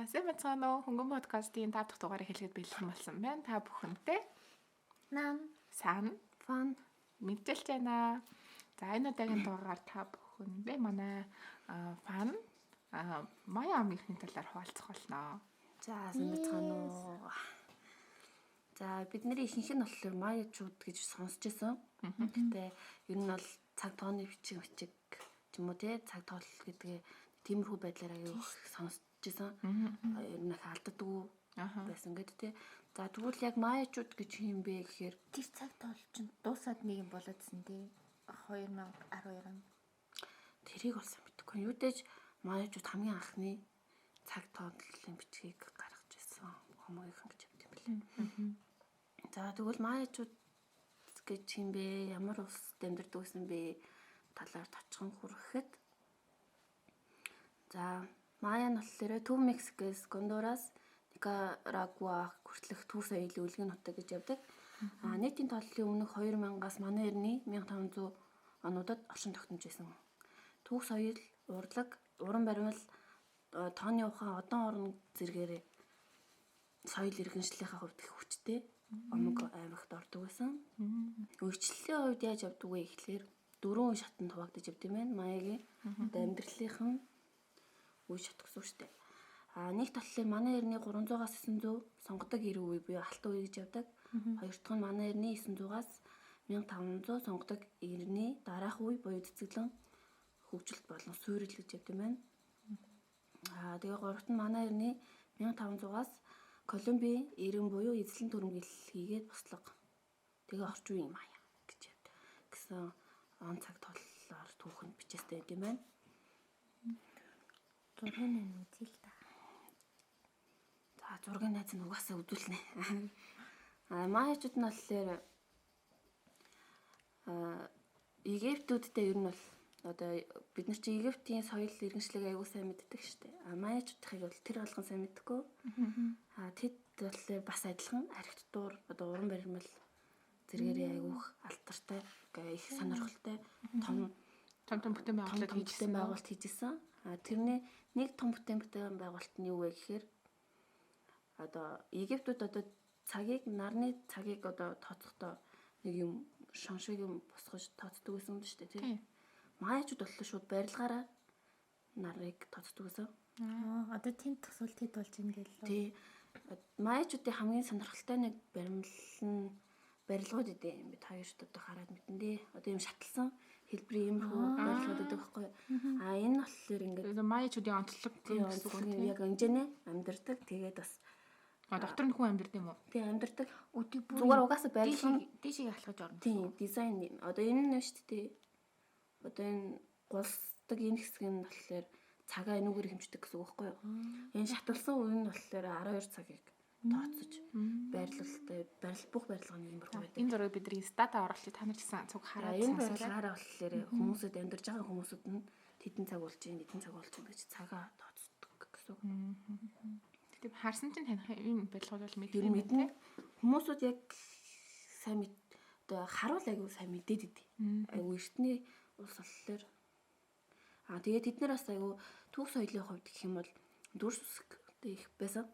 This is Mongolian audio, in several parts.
Сайн бацгаана уу? Хөнгөн подкастын 5 дахь дугаарыг хэлэхэд бэлэн болсон байна. Та бүхэнтэй Нам, сайн фан. мэдээлж байна. За энэ удаагийн дугаараар та бүхэндээ манай фан Мая амийнхны талаар хуваалцах болно. За, сайн бацгаана уу. За, бидний ихэнх нь болохоор маячууд гэж сонсч байсан. Гэхдээ ер нь бол цаг тооны бичиг ч юм уу те цаг тоол гэдгээ тиймэрхүү байдлаар аяа сонсч байсан. Ер нь их алддаггүй байсан гэдэг те. За, тэгвэл яг маячууд гэж юм бэ гэхээр тэр цаг тоол чинь дуусаад нэг юм болоодсэн тий 2012 он. Тэрийг болсон мэдгүй. Юу дэж маячууд хамгийн анхны цаг тооллын бичгийг гаргаж ирсэн хүмүүийнхэн гэж хэлдэг юм билээ. За тэгвэл маячууд гэж юм бэ? Ямар улсад амьдардаг гэсэн бэ? Талаар товчхон хүрэхэд. За мая нь болохоор Төв Мексикээс Гондурас, Никарагуа хүртэлх Төв соёлын үлгэн нутаг гэж явдаг. Нийтийн тооллын өмнөх 2000-аас манай эртний 1500 онуудад оршин тогтнож байсан. Төв соёл, урлаг, уран баримл, тооны ухаан, одон орон зэргээр соёл иргэншлийнхаа хувьд их хүчтэй омог аймагт ордог байсан. Үйлчлэлийн хувьд яаж явдаг вэ гэхлээр 4 үе шатанд хуваагдаж явдаг юм байна. Маягийн одоо амьдралынхан үе шат гэсэн үг шүү дээ. Нэг талын манай эртний 300-аас 900 сонгодог эрүү үе буюу алтан үе гэж явдаг. Хоёр дахь нь манай эртний 900-аас 1500 сонгодог эртний дараах үе буюу цэцэглэн хөгжилт болон суурил гэж явдаг юм байна. Тэгээ гуравт нь манай эртний 1500-аас Колумбийн эрен буюу эзлэн түрэмгийл хийгээд буслага. Тэгээ орчин үеийн мая гэж явдаг. Гэсэн он цаг тооллоор түүхэнд бичээстэй юм байна. Зургийн нь үзэл та. За зургийн найз нь угаасаа үзүүлнэ. Маячууд нь болохоор Египтүүдтэй ер нь бол одоо бид нар чи Египтийн соёл иргэншлийг аягүй сайн мэддэг шүү дээ. Маячуудыг бол тэр алган сайн мэддэггүй. Тэд болохоор бас адилхан архитектур одоо уран баримл зэрэгээрээ айгүйх алдартай, их сонирхолтой том бүтээн байгуулалт хийжсэн. Тэрний нэг том бүтээн байгуулалт нь юу вэ гэхээр одоо Египтүүд одоо цагийг нарны цагийг одоо тооцохдоо нэг юм шоншиг юм босгож тооцдог гэсэн юм шүү дээ тийм. Маячууд болохоор шууд барилгаараа нарыг тооцдог гэсэн. Одоо тэнд тусвал тэд болж ийн гэлээ. Тий. Маячуудын хамгийн сонирхолтой нэг барилгууд идэв юм бид хоёр ч одоо хараад мэдэн дээ. Одоо юм шатлсан хэлбэрийн юм хөө барилгууд байдаг байхгүй. Энэ болохоор ингээд Маячуудын онцлог гэсэн үг яг инженэ амьдардаг. Тэгээд бас дотор нь хүн амьдардаг юм уу? Тий амьдардаг. Зүгээр угаасаа барилга дээшийг алхаж орно. Тий дизайн. Одоо энэ нь шүү дээ. Одоо энэ гулсдаг энэ хэсэг нь болохоор цагаа энүүгээр хэмждэг гэсэн үг байхгүй юу? Энэ шаталсан үе нь болохоор 12 цагийг тооцож бүх барилганы юм байна. Энэ зургийг бидний стата оруулах та нар гэсэн цуг хараад энэ барилгаараа болохоор хүмүүсэд амьдарч байгаа хүмүүсүүд нь тэдэн цаг болж байна, эдэн цаг болж байна гэж цагаа тооцдог гэсэн үг. Тэг харсан чинь таних энэ барилгууд бол мэднэ. Хүмүүсүүд яг сайн одоо харуул айгу сайн мэдээд идэв. Айгу эртний улс болохоор тэгээд тэд нар бас айгу төв соёлын хувьд гэх юм бол дүрс үсгтэй их байсан.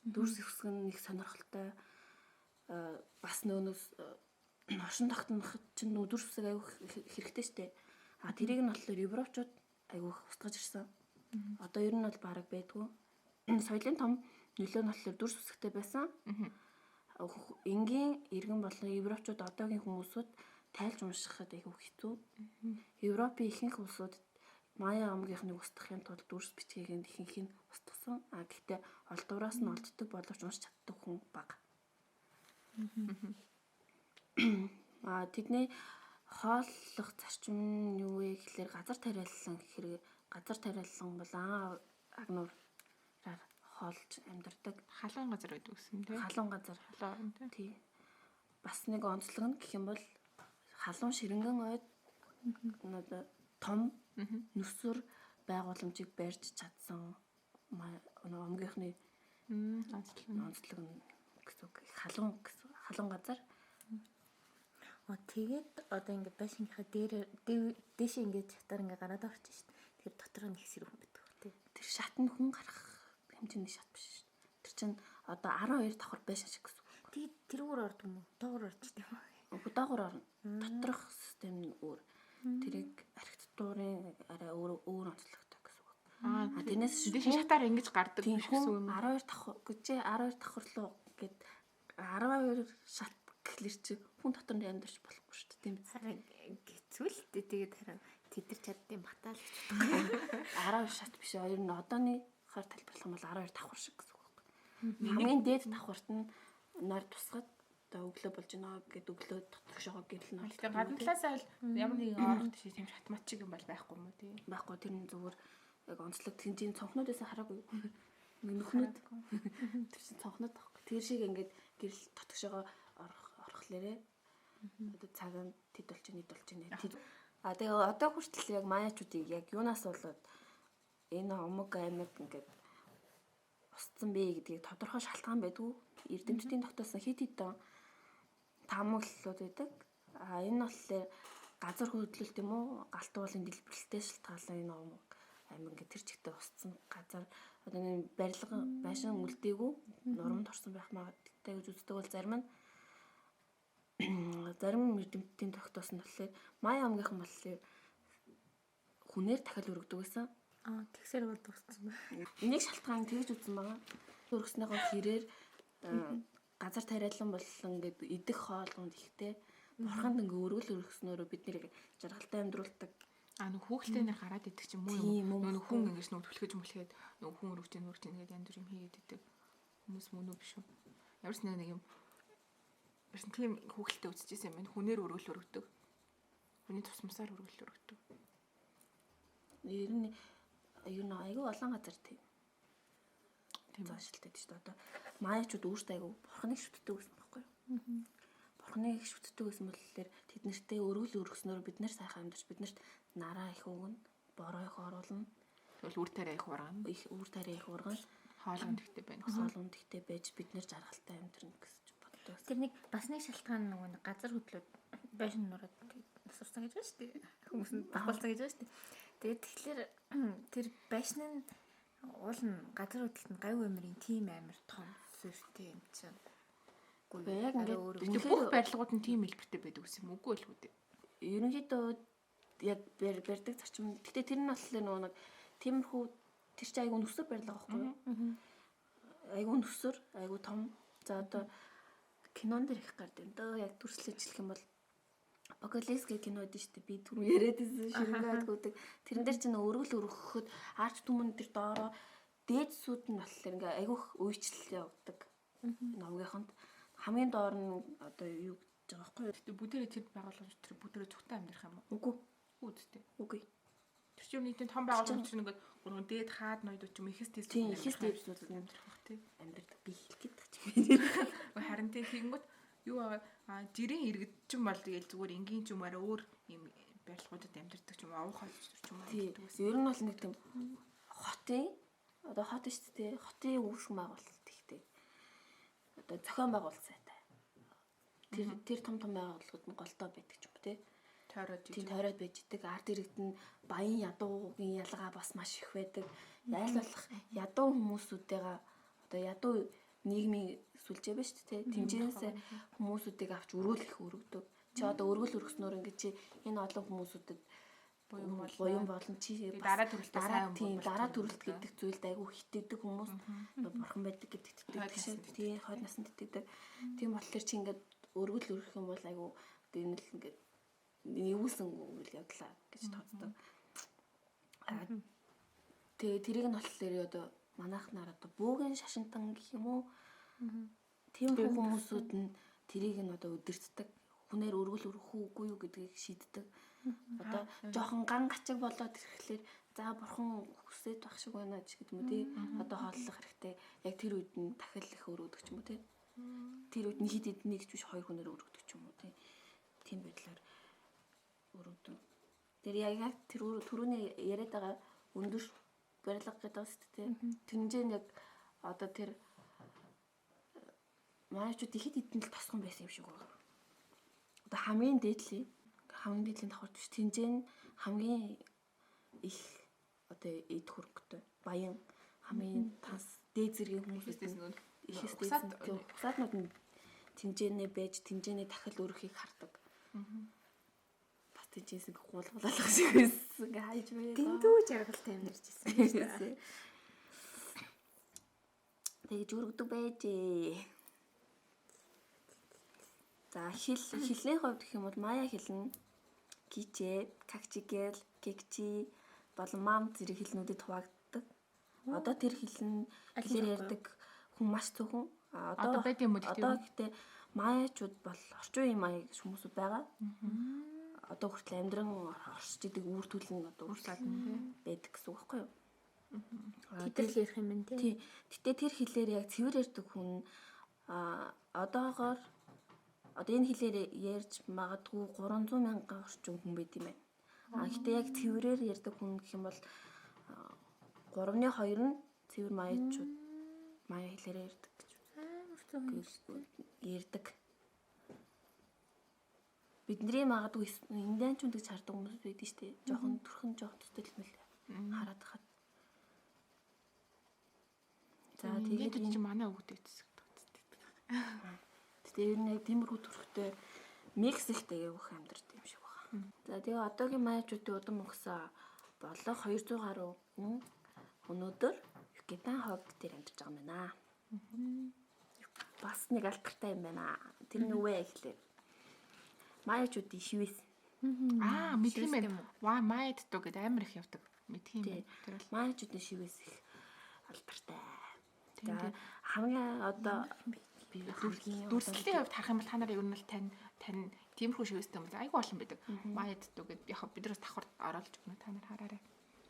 Дүрс үсг нь их сонирхолтой. Бас нөөнөөс оршин тогтнох чинь дүрс үсэг айгу хэрэгтэй штэ. Тэрийг нь болохоор европчууд айгу устгаж ирсэн. Одоо ер нь бол бараг байдгүй. Соёлын том нөлөө нь болохоор дүрс үсгтэй байсан. Энгийн иргэн болон европчууд одоогийн хүмүүсүүд тайлж уншихад айгүй хэцүү. Европын ихэнх улсууд Мая омгийнхныг устгахын тулд дүрс бичгийг ихэнх нь устгасан. Гэхдээ олдвороос нь олддог боловч уншиж чаддаг хүн бага. Тэдний хооллох зарчим нь юу вэ гэхээр газар тариалан бол агнуураар хоолж амьдардаг. Халуун газар байдаг гэсэн тийм. Халуун газар. Тий. Бас нэг онцлог нь гэх юм бол халуун ширэнгэн ойд том нүсвэр байгууламжийг барьж чадсан омгийнхны онцлог нь гэсэн үг. Халуун газар. Тэгээд одоо ингээд байшингийнхаа дээшээ ингээд чатаар ингээд гараад орчих шít. Тэгэхээр дотор нь их сэрүүн байдаг тий. Тэр шатнд хүн гарах хэмжээний шат биш шүү дээ. Тэр чинь одоо 12 давхар байшин шиг гэсэн. Тэгээд тэрүүгээр орд юм уу? Доогоор орж тийм үү? Доогоор орно. Доторх систем нь өөр. Тэрийг архитектурын арай өөр онцлогтой гэсэн үг. Тэрнээс шатаар ингэж гардаг тийм биш гэсэн юм. 12 давхар гэж 12 давхар руу гээд 12 шат гэхлээр чи хүн дотор нь амьдарч болохгүй шүү дээ. Тийм биз? Харин гэцүүл тэгээд харин тэдэр чаддсан батал гэж 12 шат биш. Хоёр нь одооны хар тайлбарлах юм бол 12 давхар шиг гэсэн үг. Хамгийн дээд давхарт нь нар тусгаад одоо өглөө болж байна гэд өглөө дотгошоо гэрэл нь Тэгэхээр гадна талаасаа л ямар нэгэн орох тийш тийм шатмат шиг юм бол байхгүй юм уу тий. Байхгүй тэр нь зүгээр яг онцлог тэнцийн цонхнуудаас хараагүй. Нөхнүүд тэр чинь цонхнууд байхгүй. Тэр шиг ингээд гэрэл дотгошоо орохлээрээ одоо цаг нь тэд болж байна. Тэгээ одоо хүртэл яг маяачуудыг яг юунаас болоод энэ омог аймаг ингээд устсан бэ гэдгийг тодорхой шалтгаан байдгүй. Эрдэмтдийн тогтоосон хит хитэн таамаглалууд байдаг. Энэ болохоор газар хөдлөлт юм уу? Галт уулын дэлбэрэлтэй шалтгаалсан энэ омог аймаг ингээд тэр чигтээ устсан газар одоо энэ барилга байшин үлдээгүй нурамд орсон байх магадaltaй гэж үздэг бол зарим эрдэмтдийн тогтоосон болохоор Мая омгийнхан болохоор хүнээр дахиад өргөдөг гэсэн. тэгсэр бол дурсан байна. Энийг шалтгаан тэгж үзсэн байгаа. Өргөснийхөө хэрээр газар тариалан боллон ингээд идэх хоолгонд ихтэй бурханд ингээ өргөснөөрөө бид нэр жаргалтай амьдруулдаг. Нэг хүүхэлтэй нэр гараад идэх ч юм уу. Нэг хүн ингэж нүд түлхэж мүлхээд нэг хүн өргөж гэдэг янз бүр юм хийгээд идэг. Хүмүүс мөн үү биш үү? Ямар ч нэг юм бас тийм хүүхэлтэй үзчихсэн юм байна. Хүнээр өргөдөг. Хүний тусмасаар өргөдөг. Ер нь айгүй олон газар тийм заашилтай шүү дээ. Одоо маяачууд өөртөө айгүй бурхныг шүтдэг гэсэн байхгүй юу? Бурхныг шүтдэг гэсэн болохоор тэд нартэй өргөл өргөснөөр бид нар сайхан амьдарч биднэрт нараа их өгнө, бороо их оруулна. Тэгвэл үр тариа их ургана. Үр тариа их ургана. Хоолунд ихтэй байна. Хоолунд ихтэй байж бид нар жаргалтай амьдрна гэж боддог. Тэр нэг бас нэг шалтгаан нэг газар хөдлөд байшин нураад насурсан гэж байна шүү дээ. Хүмүүс нь багуулсан гэж байна шүү дээ. Тэгээд тэгэхээр тэр байшин нь уул нь газар хөдлөлт нь гавь амирын тим амир том сүртэй юм чинь. Үгүй яг ингээд бүх барилгууд нь тийм хэлбэртэй байдаг гэсэн юм үгүй л үү? Ерөнхийдөө яг барьдаг зарчим. Гэтэ тэр нь болохоор нэг тиймэрхүү тэр чинь айгүй нүсэр барилга байхгүй юу? Айгүй нүсэр, айгүй том. За одоо кинон дэр их гардаг. Одоо яг дүрслэж хэлэх юм бол Апокалипс гэх кино дээ шүү дээ. Би түрүү яриад байсан ширнгээд гүдэг. Тэрэн дээр чинь өргөл өргөхөд арч түмэн тэр доороо дээдсүүд нь болохоор ингээ айгүйх үйлчлэл явагддаг. Номгийнхонд хамгийн доор нь одоо юу гэж байгаа байхгүй юу? Тэгтээ бүдэрэ тэр байгууламж тэр бүдэрэ зүгтээ амьдрах юм уу? Үгүй. Үгүй. Үгүй. Тэр чинь нийтийн том байгууламж чинь ингээд гурван дээд хаад ноёдууд ч юм ихс тест амьдрах бах тий. Амьддаг би хэлэх гэдэг чинь. Харин тэгэнгүүт юу жирийн иргэд ч юм бол тэгэл зүгээр энгийн ч юм арай өөр юм барилгуудад амьдардаг ч юм уу авах холч ч юм уу. Ер нь бол нэг тийм хотын одоо хот шүү дээ. Хотын үүсгэн байгуулалт ихтэй. Одоо зохион байгуулалт сайтай. Тэр том байгууллагууд нь голдоо байдаг ч юм уу тий. Тойроод байж идэг. Ард иргэд нь баян ядуугийн ялгаа бас маш их байдаг. Айл болох ядуу хүмүүсүүдтэйгээ одоо ядуу нийгмийн сүлжээ ба шүү дээ. Тэмцээнээс хүмүүсүүдийг авч өрөөлөх өргөдөг. Чи одоо өргөл өргөснөөр ингээд чи энэ олон хүмүүсүүдэд буян болон чи дараа төрөлт гэдэг зүйлд айгүй хитэгдэг хүмүүс бурхан байдаг гэдэг итгэдэг. Тийм хойд насанд итгэдэг. Тийм болохоор чи ингээд өргөл өргөх юм бол айгүй энэ л ингээд нэвүүлсэн үйл явдлаа гэж тооцдог. Тэгээ тэрийг нь болохоор одоо манайх нар одоо бөөгийн шашинтан гэх юм уу? Тийм хүмүүсүүд нь тэрийг нь одоо өдөртдөг. Хүнээр өргөл өргөх үгүй юу гэдгийг шийддэг. Одоо жоохон ган гачиг болоод ирэхлээр за бурхан хүсээд байх шиг байна ч гэдэг юм уу тий. Одоо хооллох хэрэгтэй. Яг тэр үед нь дахил их өргөдөг ч юм уу тий. Тэр үед нь хид нэг ч биш хоёр хүнээр өргөдөг ч юм уу тий. Тийм байдлаар өргөдөг. Тэр яг тэр түрүүний яриад байгаа өндөр барилга гэдэг бас тий. Тэрнжээ яг одоо тэр маачууд ихэд идэн л тосгон байсан юм шиг байна. Одоо хамгийн дээдлийн давхарт биш тэнцэн хамгийн их одоо эд хөрөнгөтэй баян хамгийн тас дээд зэргийн хүмүүсээс Тэстэс нүүд ихээс угсаад угсааднууд нь тэмцээнэ байж тэмцээний дахил өрөхийг хардаг. Бас тийчээс гуулгалах шиг байсан. Ингээ хайж байгаа. Дэндүү жаргалтай амьдарч ирсэн шүү дээ. Тэгж өргөдөг байжээ. За хэлний хувьд гэх юм бол мая хэл нь кичээ, какчигэл, кекчи болон мам зэрэг хэлнүүдэд хуваагддаг. Одоо тэр хэлээр ярьдаг хүн маш цөөхөн. Одоо байд юм уу гэхдээ одоо гэхдээ маяачууд бол орчин үеийн мая гэж хүмүүсүүд байгаа. Одоо хүртэл амьдран оршиж идэг үр төлн одоо урсаад байдаг гэсэн үг байхгүй юу? Тэдэл ярих юм байна тий. Гэтэ тэр хэлээр яг цэвэр ярьдаг хүн одоогоор одоо энэ хэлээр ярьж магадгүй 300 мянган орчим хүн байт юм байна. Гэтэ яг цэврээр ярьдаг хүн гэх юм бол 3/2 нь цэвэр маяачууд мая хэлээр ярьдаг гэж ярьдаг. Бидний магадгүй индианчууд гэж хардаг хүмүүс байдаг шүү дээ. Жохон төрхөн жохон төстэй хэлмэл хараад хахад. За тэгээд энэ ч манай өвгдөд хэсэг тооцдог. Тэгээ ер нь яг тиймэрхүү төрхтэй Мексиктэй явах амьдрал юм шиг байна. За тэгээ одоогийн маяачуудын удам угсаа болох 200 гаруй хүн өнөөдөр Юкатан хог дээр амьдарч байгаа юм байна. Бас нэг алдартай юм байна. Тэр нь юу вэ гэхлээр маяачуудын шивээс. Мэдх юм байна. Ваа майд дуу гэдэг амар их явдаг. Мэдх юм байна. Тэр бол маяачуудын шивээс их алдартай. За хамгийн одоо дүрслэлийн хувьд харах юм бол та нарыг ер нь бол тань тиймэрхүү шивэстэй юм. Айгүй олон байдаг. Майд дуу гэдэг яг биднээс давхар оруулж өгнө та нар хараарай.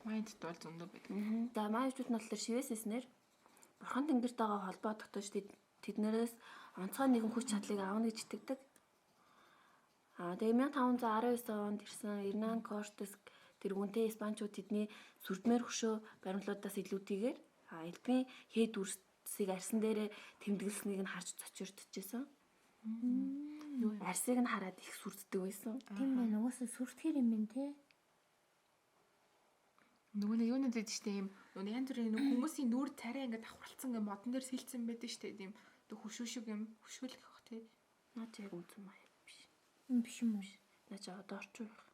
Майд дуу бол зөндөө байдаг. За маяачууд нь болохоор шивээсэснэр бурхан тэнгэртэйгээ холбоо тогтоож тэднээс онцгой нэгэн хүч чадлыг аавна гэж итгэдэг. Тэгээ 1519 онд ирсэн Эрнан Кортес тэргүүнтэй испанчууд тэдний сүрдмээр хөшөө баримлуудаас илүүтэйгээр элбийн хэд дүрсийг арсан дээрээ тэмдэглэснийг нь харж цочирдчихсэн. Арсыг нь хараад их сүрддэг байсан. Тийм байна. Угаасаа сүртгэр юм байна те. Нөгөө нэг юунууд байдаг штэ юм. Нөгөө янз бүрийн хүмүүсийн нүур царай ингээд давхарлцсан юм модон дээр сэлцсэн байдаг штэ тийм. Хөшөөшөг юм. Хөшөөлөх гэх те. Наад яг үнэн маяг биш. Биш юм уу? Наач одоо орчин байх.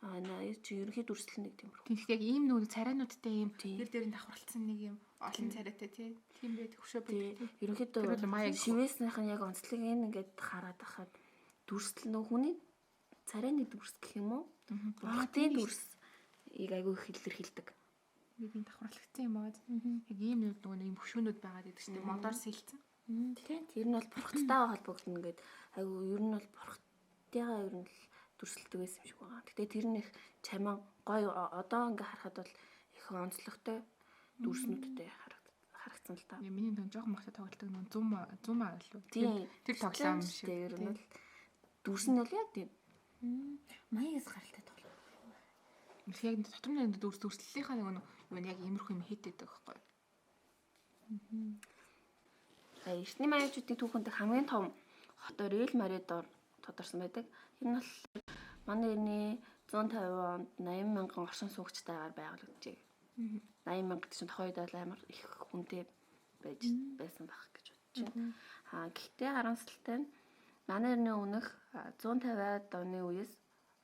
Наа чи ерөнхий дүрслэл нэг тиймэрхүү. Тэгэхээр яг ийм нөгөө царайнуудтай ийм тэр дээр нь давхарлцсан нэг юм олон царайтай тийм байдаг хөшөө байдаг. Ерөнхийдөө шивээснийх нь яг онцлог энэ ингээд хараад ахад дүрслэл нөх хүний царайны дүрс гэх юм уу? Бурхтын дүрс айгүй илэрхийлдэг. Нэг юм давхарлагдсан юм аа. Яг ийм нөгөө нэг юм хөшөөнүүд байгаад байдаг шүү дээ. Модоор сэлцэн. Тийм. Тэр нь бол бурхтайгаа холбогдно гэдэг айгүй ер нь бол бурхтайгаа ер нь дүрсэлдэг байсан юм шиг байна. Гэтэ тэр нь их чаман гоё одоо ингээ харахад бол их онцлогтой дүрснүүдтэй харагдсан л та. Миний нэг жоохон махта тоглолтог нэг 100 маа л үү. Тэр тоглоом шиг. Ер нь бол дүрс нь бол яг тийм. Маягаас гаралтай тоглоом. Яг дотор нь дүрслэлийнхаа нэг юу яг иймэрхүү юм хийдэг байхгүй. Эртний маяачуудын түүхэнд хамгийн том хотоор Эл Маридор тодорсон байдаг. Энэ бол манай эртний 150 онд 80 мянган оршин суугчтайгаар байгуулагдчихэ. 80 мянга гэсэн тохойд бол амар их хүнтэй байсан байх гэж бодож байна. Гэхдээ харамсалтай нь манай эртний өмнөх 150-аад оны үеэс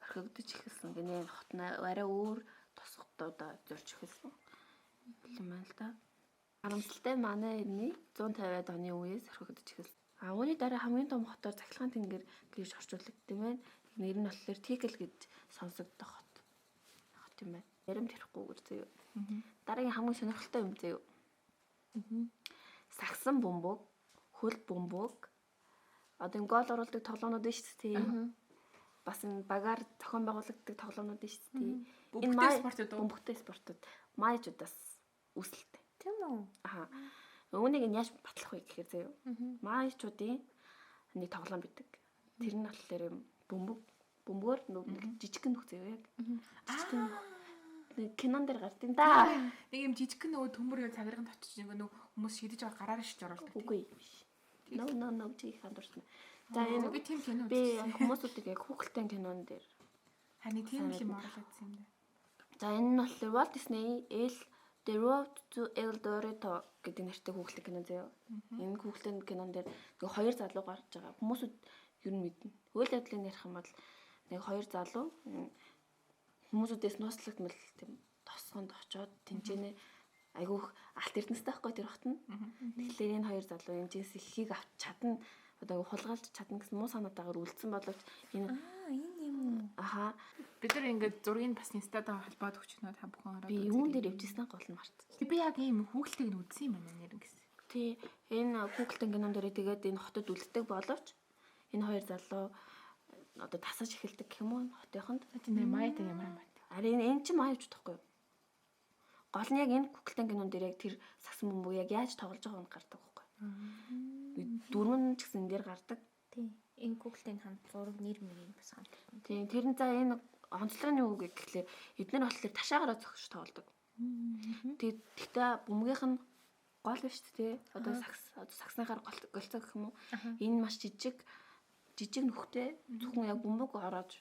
орхигдож эхэлсэн. Гэнэ хот нь арай өөр тосготуудаа зорж эхэлсэн. юм байна л да. Харамсалтай манай эртний 150-аад оны үеэс орхигдож эхэлсэн. Үүний дараа хамгийн том хотоор Цахилгаан тэнгэр гэж орчуулагдсан байна. Нэр нь болохоор Тикл гэж сонсогдох хот юм байна. Ярамд хэрэггүйгээр зөө. Дараагийн хамгийн сонирхолтой юм зөө. Сагсан бөмбөг, хөл бөмбөг. Одоо гол оруулдаг тоглоомнууд нь шүү дээ. Бас энэ багаар зохион байгуулагддаг тоглоомнууд нь шүү дээ. Энэ бөмбөгтэй спортууд маажуудаас үүсэлтэй. Тийм үү? Үүнийг нь яаж батлах вэ гэхээр зөө. Маажуудын нэг тоглоом бидэг. Тэр нь болохоор юм бөмбөгөөр нэг жижигхэн нөх зөө яг. Жижигхэн кинон дээр гардаг да. Нэг юм жижигхэн нөгөө төмөр цагирганд очиж нэг хүмүүс шидэж байгаа гараараа шиж оруулдаг. Үгүй биш. No чи их андуурсан. За энэ би тийм кино би хүмүүсүүдийг яг хүүхэлдэйн кинон дээр харин тийм юм оруулагдсан юм да. За энэ нь болохоор Walt Disney Эл The Road to El Dorado гэдэг нэртэй хүүхэлдэйн кино заяа. Энэ хүүхэлдэйн кинон дээр нэг хоёр залуу гарч байгаа. Хүмүүсүүд ер нь мэднэ. Үйл явдлыг ярих юм бол нэг хоёр залуу хүмүүсүүдээс нууцлагдмал тийм тосгонд очоод тэнцэнэ айгүйх алт эрдэнэстэй байхгүй тэр хотно. Тэгэхээр энэ хоёр залуу эмчээс ихийг авч чадна одоо хулгайлж чадна гэсэн муу санаатаагаар үлдсэн боловч энэ юм. Аха. Бид нар ингээд зургийг бас инстадан холбоод өгчнөө та бүхэн хараад. Би юун дээр явжсэн гол нь мартсан. Би яг ийм хүүхэлтэйг нь үзсэн юм байна нэр гэсэн. Тий. Энэ хүүхэлтэн кинон дээр тэгээд энэ хотод үлддэг боловч энэ хоёр залуу одоо тасаж эхэлдэг гэх юм уу хотынхонд. Тийм Майятай ямар юм бэ? Харин энэ чинь Майя ч тахгүй юу? Гол нь яг энэ хүүхэлтэн кинон дээр яг тэр саксон бөмбөг яг яаж тоглож байгааг нь гардаг байхгүй юу? Дөрвөн ч гэсэн энэ дээр гардаг. Тий. Энэ Google-ийн хамт зураг нэр мэрийг бас хамт. Тийм тэр нь за энэ онцлогын үг гэхлээр эдгээр болохоор ташаагараа зогсож тоглодог. Тэгтээ бөмбөгийнх нь гол биш тий. Одоо саксныхаар голцоо гэх юм уу? Энэ маш жижиг нүхтэй зөвхөн яг бөмбөг ороод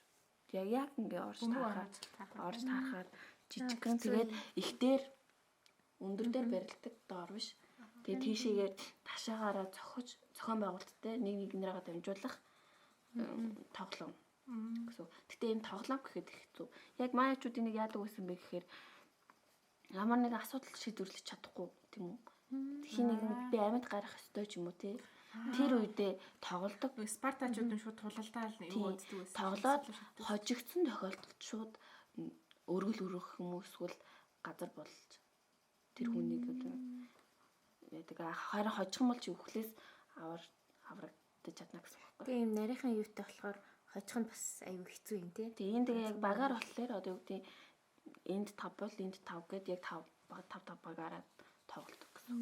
яг ингээ орж таарахаар жижигхэн тэгээд ихтер өндөр дээр барилдаг доор биш. Тэгээд тийшээгээр ташаагаараа зохион байгуулалттай нэг нэгнийгээ дамжуулах тоглоом. Гэсэн. Гэтэ энэ тоглоом гэхэд их хэцүү. Яг Майячуудын нэг яадаг байсан бэ гэхээр ямар нэг асуудал шийдвэрлэж чадахгүй тийм үү? Тэхийн нэг би амьд гарах ёстой ч юм уу тий. Тэр үедээ тоглодог. Спартачууд нь шууд тулалдаал юу үздэг байсан. Тоглоод хожигдсон тохиолдолд шууд өргөл өрөх хүмүүс эсвэл газар болж тэр хүнийг яадаг харин хожих юм бол чи өвхлээс аврагдаж чадна гэсэн үг. Тэгээ юм нарийнхан юутай болохоор хожих нь бас аюу хэцүү юм тий. Тэгээ энэ тэгээ яг багаар болохоор одоо юу гэдэг энд 5 бол энд 5 гэдэг яг 5 багаараа тоглодог гэсэн.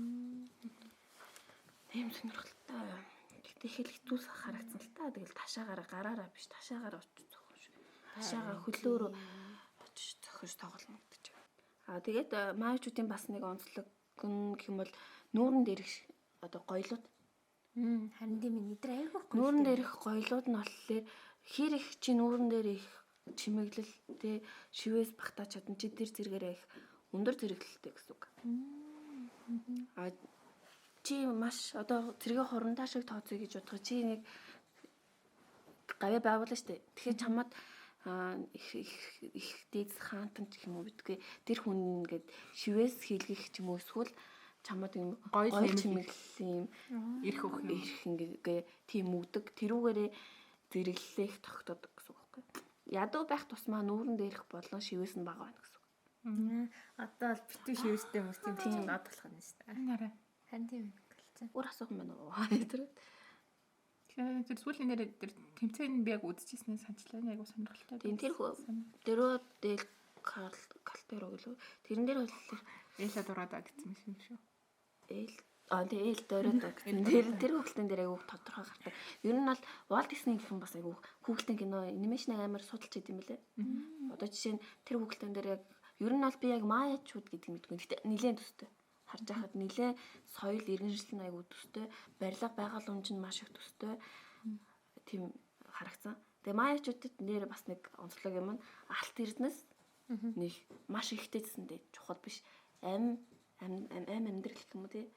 Тийм сонирхолтой. Гэхдээ их хэцүү харагдсан л та. Тэгэл ташаагаараа гараараа биш ташаагаараа очиж зохиож. Ташаагаа хөлөөрөө очиж зохиож тоглоно гэдэг чинь. Тэгээд Майячуудын бас нэг онцлог гэх юм бол нүүрэн дээрх одоо гоёлууд. Харин тийм эдгээр айгүй гоё. Нүүрэн дээрх гоёлууд нь болохоор хэр их чи нүүрэн дээр их чимэглэл тэ шивээс багтааж чадна чи тэр зэрэгээрээ их өндөр зэрэглэлтэй гэсэн үг. Чи маш одоо зэрэгээ хурандаа шиг тооцъё гэж бодох чи нэг гавь байгуулна штэ. Тэгэхээр чамд их дээд хаантан гэх юм уу бидгээ тэр хүн ингээд шивээс хийлгэх ч юм уу эсвэл чамд юм гоё чимэглэл юм ирэх ингээ тийм үгдэг тэрүүгээрээ зэрэглэлэх тогтоодог гэсэн үг байхгүй. Ядуу байх тусмаа нүүрэн дээрх болон шивээс нь бага байна гэсэн үг. Одоо л битүү шивэстэй хүмүүс тийм чинь наад болох юм шүү дээ. Нараа. Харин тийм гэлцэн. Өөр асуух юм байна уу? Тэр сүүлийн нэр тэр тэмцээн би яг үзчихснээр санчлаа. Яг сонирхолтой. Тийм тэр дөрөв del Caltero гэлөө. Тэрэн дээр бол Эла Дорадо гэсэн юм шүү. Эл Дорадо гэсэн. Тэр хүүхэлтэн дээр айгүй тодорхой гардаг. Ер нь бол Walt Disney гэх юм бас айгүй хүүхэлтэн кино анимашн амар судалж идэм билээ. Одоо жишээ нь тэр хүүхэлтэн дээр яг ер нь бол би яг Майячууд гэдэг мэдгүй. Гэтэ нэлээд төстэй. Харж байхад нэлээ соёл иргэншил айгүй төстэй. Барилга байгууламж нь маш их төстэй. Тийм харагцсан. Тэгээ Майячуудад нэр бас нэг онцлог юм нь алт эрдэнэс нэг маш ихтэйсэн дээ. Чухал биш. Амьдрал гэх юм уу тий.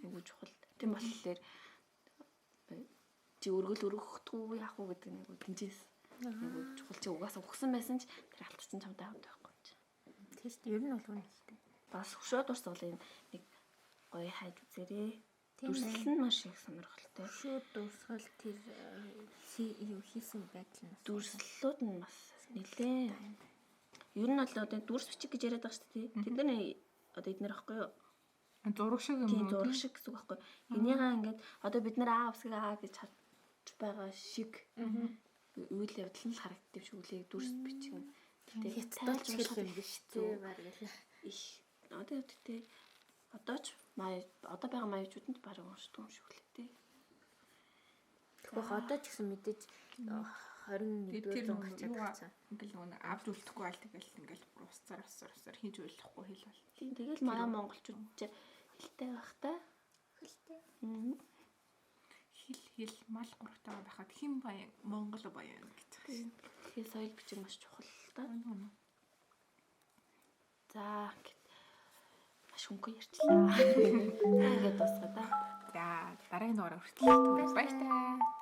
Айгүй чухал. Тийм болохоор чи өргөл өргөхдгүй яах вэ гэдэг нэг тэнцээс. Айгүй чухал чи угаасаа өгсөн байсан ч тэр алтсан чамтай хамт байхгүй чи. Тэс ер нь бол үнэ л дээ. Бас хөшөөд урсгал энэ нэг гоё хайж үзээрэй. Дүрслэл нь маш их сонирхолтой. Хөшөөд дурсгал тэр юу хийсэн байдал нь дүрслэлүүд нь бас нэлээ. Ер нь бол одоо дүрс бичиг гэж яриад байгаа шүү дээ. Тэд нар одоо эднэр ахгүй юу? Зураг шиг юм уу? Зураг шиг гэсэн үг байхгүй. Энийгээ ингээд одоо бид нар аа усгийг аа гэж харж байгаа шиг үйл явдал нь харагддаг шүү лээ. Дүрс бичиг нь. Тэгээ хятадч гэх юм биш үү? Их одоо өвдөлтэй одоо ч одоо байгаа Майячуудад баг уншдаг юм шиг лээ тий. Тэгэхгүй одоо ч гэсэн мэдээж 21-р он гарч чадчихсан. Ингээл нөгөө авд үлдэхгүй аль тэгэл ингээл усаар хийж ойлгохгүй хэл бол. Тийм тэгэл манай монголчууд ч хэлтэй байх та. Хэлтэй. Хэл мал гуртайгаа байхад хэн баян Монгол баян гэж байна. Тэгэхээр соёл бичиг маш чухал та. За шүнхүү ярьчлаа. Тэгээд дуусгая да. За дараагийн дугаараа хүртэл баярлалаа.